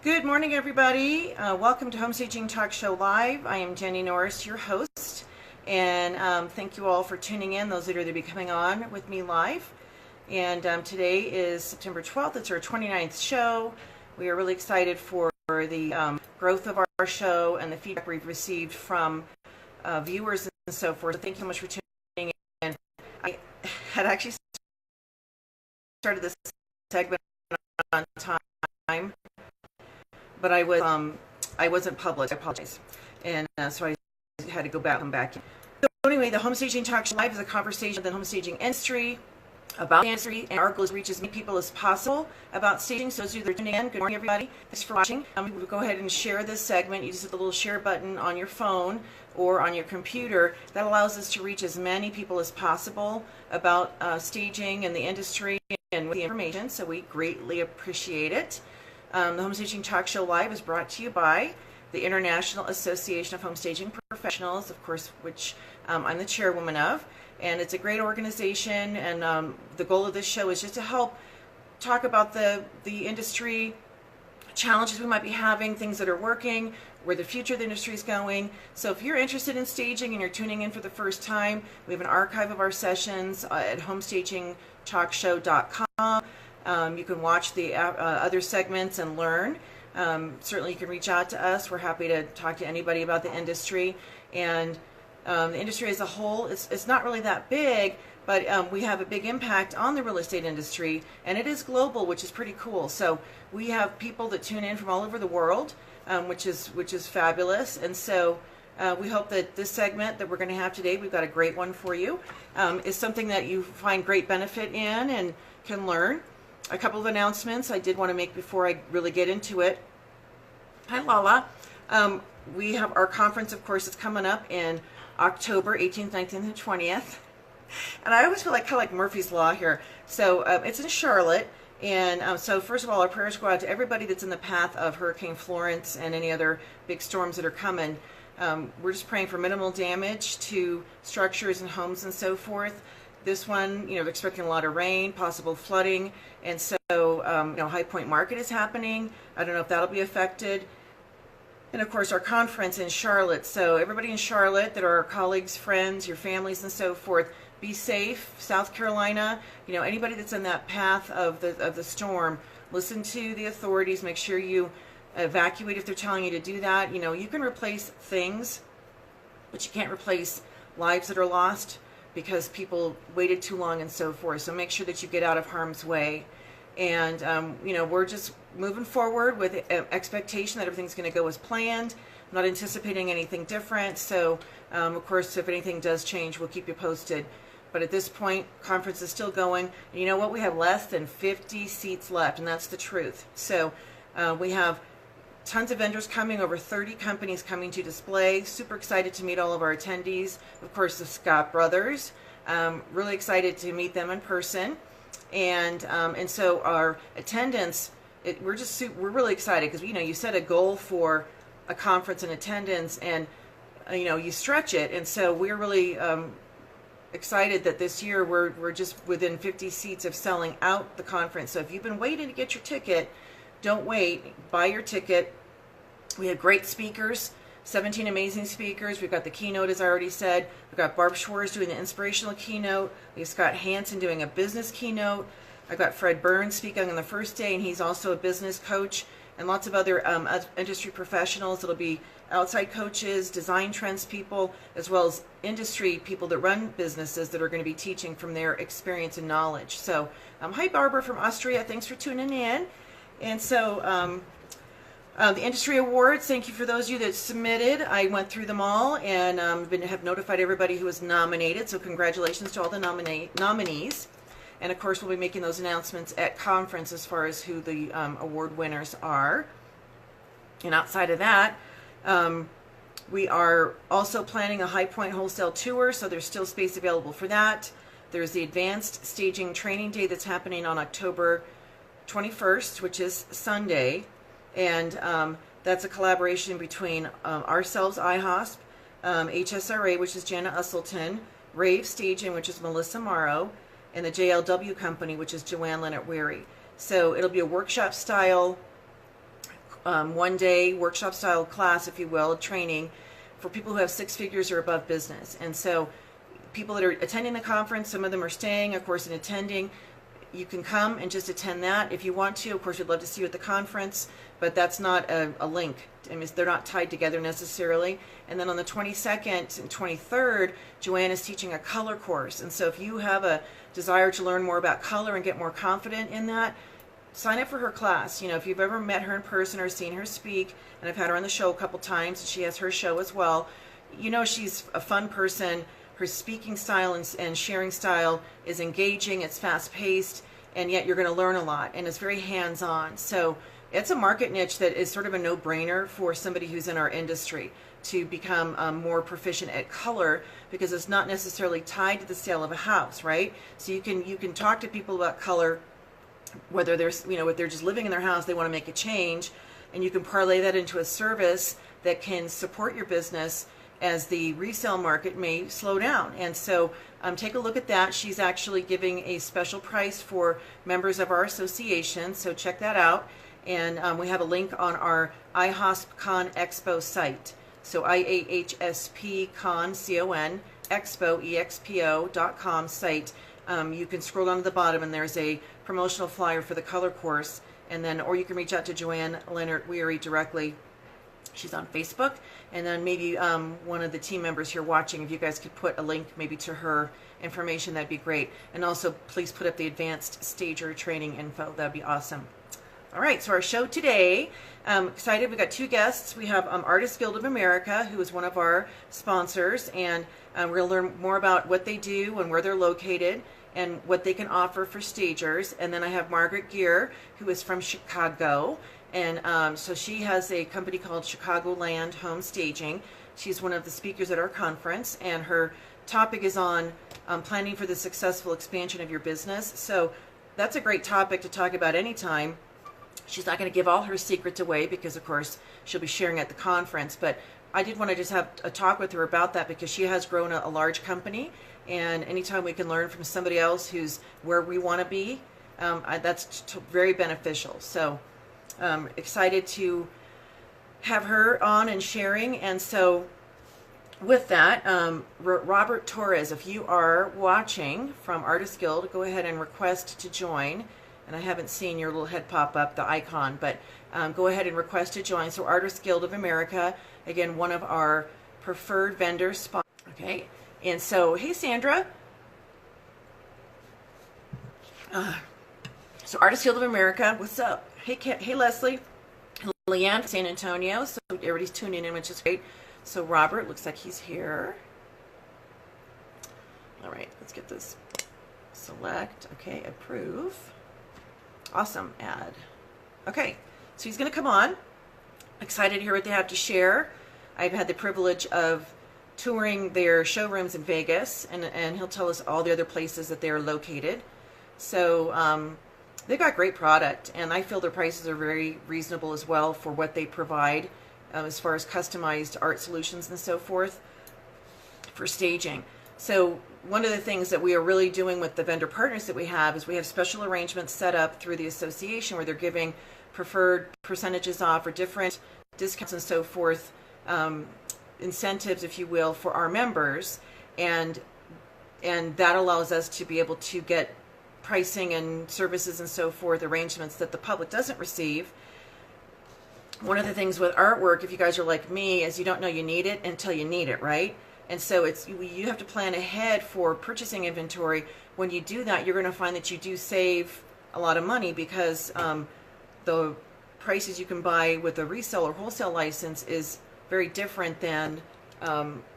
Good morning, everybody. Welcome to Home Staging Talk Show Live. I am Jenny Norris, your host, and thank you all for tuning in, those that are going to be coming on with me live. And today is September 12th. It's our 29th show. We are really excited for the growth of our show and the feedback we've received from viewers and so forth. So thank you so much for tuning in. I had actually started this segment on time, but I wasn't published. I apologize, and so I had to come back. So anyway, the Home Staging Talk Show Live is a conversation with the home staging industry, about the industry, and our goal is to reach as many people as possible about staging. So as you're tuning in, good morning, everybody. Thanks for watching. We'll go ahead and share this segment. You just hit the little share button on your phone or on your computer. That allows us to reach as many people as possible about staging and the industry and with the information. So we greatly appreciate it. The Home Staging Talk Show Live is brought to you by the International Association of Home Staging Professionals, of course, which I'm the chairwoman of. And it's a great organization, and the goal of this show is just to help talk about the industry, challenges we might be having, things that are working, where the future of the industry is going. So if you're interested in staging and you're tuning in for the first time, we have an archive of our sessions at homestagingtalkshow.com. You can watch the other segments and learn. Certainly you can reach out to us. We're happy to talk to anybody about the industry. And the industry as a whole, it's not really that big, but we have a big impact on the real estate industry, and it is global, which is pretty cool. So we have people that tune in from all over the world, which is fabulous. And so we hope that this segment that we're going to have today, we've got a great one for you, is something that you find great benefit in and can learn. A couple of announcements I did want to make before I really get into it. Hi, Lala. We have our conference, of course, it's coming up in October 18th, 19th, and 20th. And I always feel like kind of like Murphy's Law here. So it's in Charlotte. And so first of all, our prayers go out to everybody that's in the path of Hurricane Florence and any other big storms that are coming. We're just praying for minimal damage to structures and homes and so forth. This one, they're expecting a lot of rain, possible flooding, and so, High Point Market is happening. I don't know if that'll be affected. And of course, our conference in Charlotte. So everybody in Charlotte that are our colleagues, friends, your families, and so forth, be safe. South Carolina, anybody that's in that path of the storm, listen to the authorities. Make sure you evacuate if they're telling you to do that. You can replace things, but you can't replace lives that are lost because people waited too long and so forth. So make sure that you get out of harm's way. And, we're just moving forward with expectation that everything's going to go as planned. I'm not anticipating anything different. So, of course, if anything does change, we'll keep you posted. But at this point, conference is still going. And you know what? We have less than 50 seats left, and that's the truth. So we have tons of vendors coming, over 30 companies coming to display. Super excited to meet all of our attendees. Of course, the Scott brothers. Really excited to meet them in person. And so our attendance, we're really excited because you set a goal for a conference and attendance, and you stretch it. And so we're really excited that this year we're just within 50 seats of selling out the conference. So if you've been waiting to get your ticket, don't wait. Buy your ticket. We have great speakers, 17 amazing speakers. We've got the keynote, as I already said. We've got Barb Schwartz doing the inspirational keynote. We have Scott Hansen doing a business keynote. I've got Fred Burns speaking on the first day, and he's also a business coach, and lots of other industry professionals. It'll be outside coaches, design trends people, as well as industry people that run businesses that are going to be teaching from their experience and knowledge. So, hi Barbara from Austria. Thanks for tuning in. And so, the industry awards, thank you for those of you that submitted. I went through them all and have notified everybody who was nominated. So congratulations to all the nominees. And of course, we'll be making those announcements at conference as far as who the award winners are. And outside of that, we are also planning a High Point Wholesale Tour, so there's still space available for that. There's the Advanced Staging Training Day that's happening on October 21st, which is Sunday. And that's a collaboration between ourselves, IHOSP, HSRA, which is Jana Usselton, Rave Staging, which is Melissa Morrow, and the JLW Company, which is Joanne Leonard Weary. So it'll be a workshop style one-day workshop-style class, if you will, training for people who have 6 figures or above business. And so people that are attending the conference, some of them are staying, of course, and attending. You can come and just attend that if you want to. Of course, we'd love to see you at the conference, but that's not a link. I mean, they're not tied together necessarily. And then on the 22nd and 23rd, Joanne is teaching a color course. And so if you have a desire to learn more about color and get more confident in that, sign up for her class. You know, if you've ever met her in person or seen her speak, and I've had her on the show a couple times, and she has her show as well, you know she's a fun person. Her speaking style and sharing style is engaging, it's fast-paced, and yet you're going to learn a lot, and it's very hands-on. So it's a market niche that is sort of a no-brainer for somebody who's in our industry to become more proficient at color, because it's not necessarily tied to the sale of a house, right? So you can talk to people about color, whether they're, you know, if they're just living in their house, they want to make a change, and you can parlay that into a service that can support your business as the resale market may slow down. And so take a look at that. She's actually giving a special price for members of our association, so check that out. And we have a link on our IHOSPCon Expo site. So IAHSPCon, C-O-N, Expo, EXPO.com site. You can scroll down to the bottom and there's a promotional flyer for the color course. And then, or you can reach out to Joanne Leonard Weary directly. She's on Facebook. And then maybe one of the team members here watching, if you guys could put a link maybe to her information, that'd be great. And also please put up the advanced stager training info. That'd be awesome. All right, so our show today, I'm excited. We got 2 guests. We have Artists Guild of America, who is one of our sponsors, and we're going to learn more about what they do and where they're located and what they can offer for stagers. And then I have Margaret Gehr, who is from Chicago, and so she has a company called Chicagoland Home Staging. She's one of the speakers at our conference, and her topic is on planning for the successful expansion of your business. So that's a great topic to talk about anytime. She's not going to give all her secrets away because, of course, she'll be sharing at the conference. But I did want to just have a talk with her about that because she has grown a large company. And anytime we can learn from somebody else who's where we want to be, that's very beneficial. So excited to have her on and sharing. And so with that, Robert Torres, if you are watching from Artists Guild, go ahead and request to join. And I haven't seen your little head pop up, the icon, but go ahead and request to join. So Artists Guild of America, again, one of our preferred vendor sponsors. Okay, and so, hey, Sandra. So Artists Guild of America, what's up? Hey, Leslie. Leanne, San Antonio. So everybody's tuning in, which is great. So Robert, looks like he's here. All right, let's get this. Select, okay, approve. Awesome, add. Okay, so he's going to come on. Excited to hear what they have to share. I've had the privilege of touring their showrooms in Vegas, and he'll tell us all the other places that they're located. So they've got great product, and I feel their prices are very reasonable as well for what they provide as far as customized art solutions and so forth for staging. So one of the things that we are really doing with the vendor partners that we have is we have special arrangements set up through the association where they're giving preferred percentages off or different discounts and so forth, incentives, if you will, for our members, and that allows us to be able to get pricing and services and so forth, arrangements that the public doesn't receive. One of the things with artwork, if you guys are like me, is you don't know you need it until you need it, right? And so you have to plan ahead for purchasing inventory. When you do that, you're going to find that you do save a lot of money because the prices you can buy with a resale or wholesale license is very different than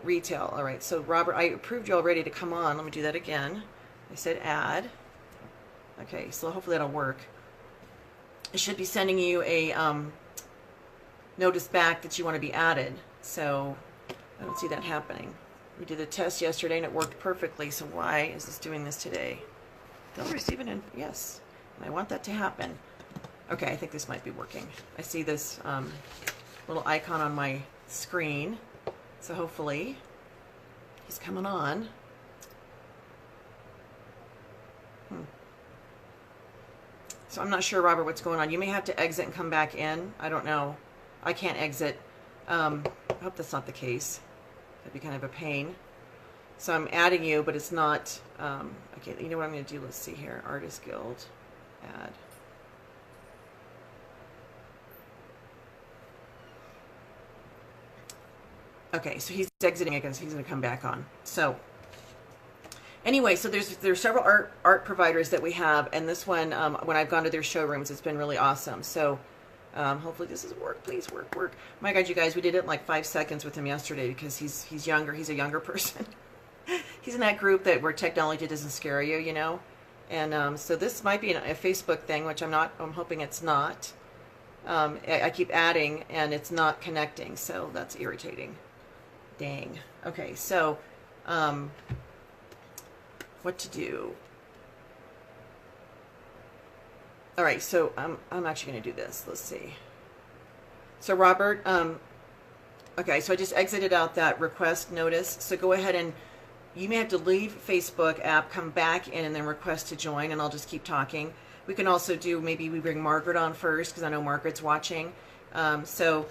retail. All right, so Robert, I approved you already to come on. Let me do that again. I said add. Okay, so hopefully that'll work. It should be sending you a notice back that you want to be added. So I don't see that happening. We did a test yesterday and it worked perfectly, so why is this doing this today? They'll receive it in, yes, and I want that to happen. Okay, I think this might be working. I see this little icon on my screen, so hopefully he's coming on. So I'm not sure, Robert, what's going on. You may have to exit and come back in. I don't know. I can't exit. I hope that's not the case. That'd be kind of a pain. So I'm adding you, but it's not. Okay, you know what I'm going to do? Let's see here. Artist Guild. Add. Okay, so he's exiting again, so he's going to come back on. So anyway, so there's several art providers that we have, and this one, when I've gone to their showrooms, it's been really awesome. So hopefully this is work. Please work. My God, you guys, we did it in like 5 seconds with him yesterday because he's younger. He's a younger person. He's in that group where technology doesn't scare you, you know. And so this might be a Facebook thing, which I'm hoping it's not. I keep adding, and it's not connecting, so that's irritating. Dang. Okay, so what to do? All right, so I'm actually going to do this. Let's see. So Robert, okay, so I just exited out that request notice. So go ahead and you may have to leave Facebook app, come back in, and then request to join, and I'll just keep talking. We can also do, maybe we bring Margaret on first, because I know Margaret's watching. So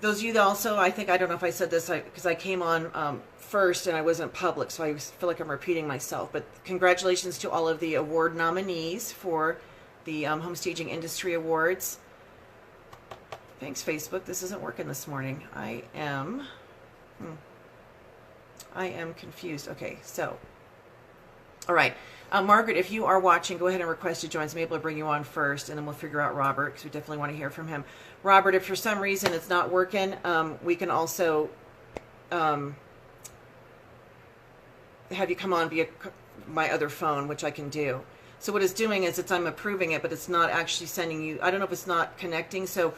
those of you that also, I don't know if I said this, because I came on first and I wasn't public, so I feel like I'm repeating myself. But congratulations to all of the award nominees for the Home Staging Industry Awards. Thanks, Facebook. This isn't working this morning. I am confused. Okay, so, all right. Margaret, if you are watching, go ahead and request to join. So I'm able to bring you on first, and then we'll figure out Robert, because we definitely want to hear from him. Robert, if for some reason it's not working, we can also have you come on via my other phone, which I can do. So what it's doing is I'm approving it, but it's not actually sending you. I don't know if it's not connecting. So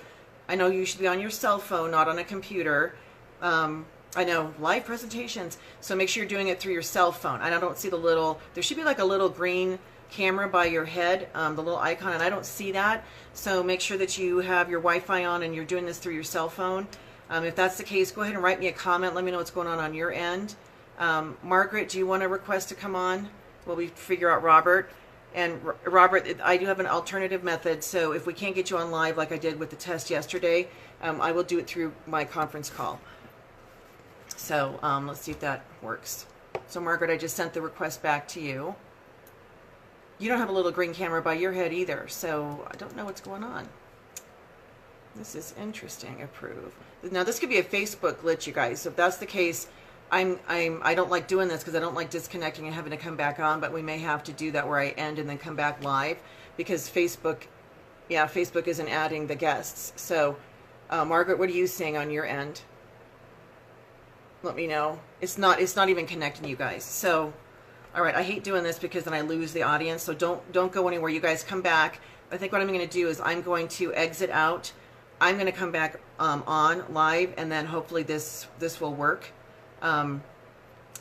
I know you should be on your cell phone, not on a computer. I know, live presentations. So make sure you're doing it through your cell phone. And I don't see there should be like a little green camera by your head, the little icon, and I don't see that. So make sure that you have your Wi-Fi on and you're doing this through your cell phone. If that's the case, go ahead and write me a comment. Let me know what's going on your end. Margaret, do you want to request to come on while we figure out Robert? And Robert, I do have an alternative method. So if we can't get you on live like I did with the test yesterday, I will do it through my conference call. So let's see if that works. So Margaret, I just sent the request back to you. You don't have a little green camera by your head either, so I don't know what's going on. This is interesting. Approve. Now this could be a Facebook glitch, you guys. So if that's the case, I don't like doing this because I don't like disconnecting and having to come back on. But we may have to do that where I end and then come back live because Facebook isn't adding the guests. So Margaret, what are you seeing on your end? Let me know. It's not even connecting, you guys. So, all right, I hate doing this because then I lose the audience. So don't go anywhere. You guys come back. I think what I'm going to do is I'm going to exit out. I'm going to come back on live, and then hopefully this will work. And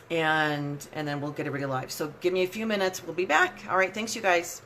then we'll get everybody live. So give me a few minutes. We'll be back. All right, thanks, you guys.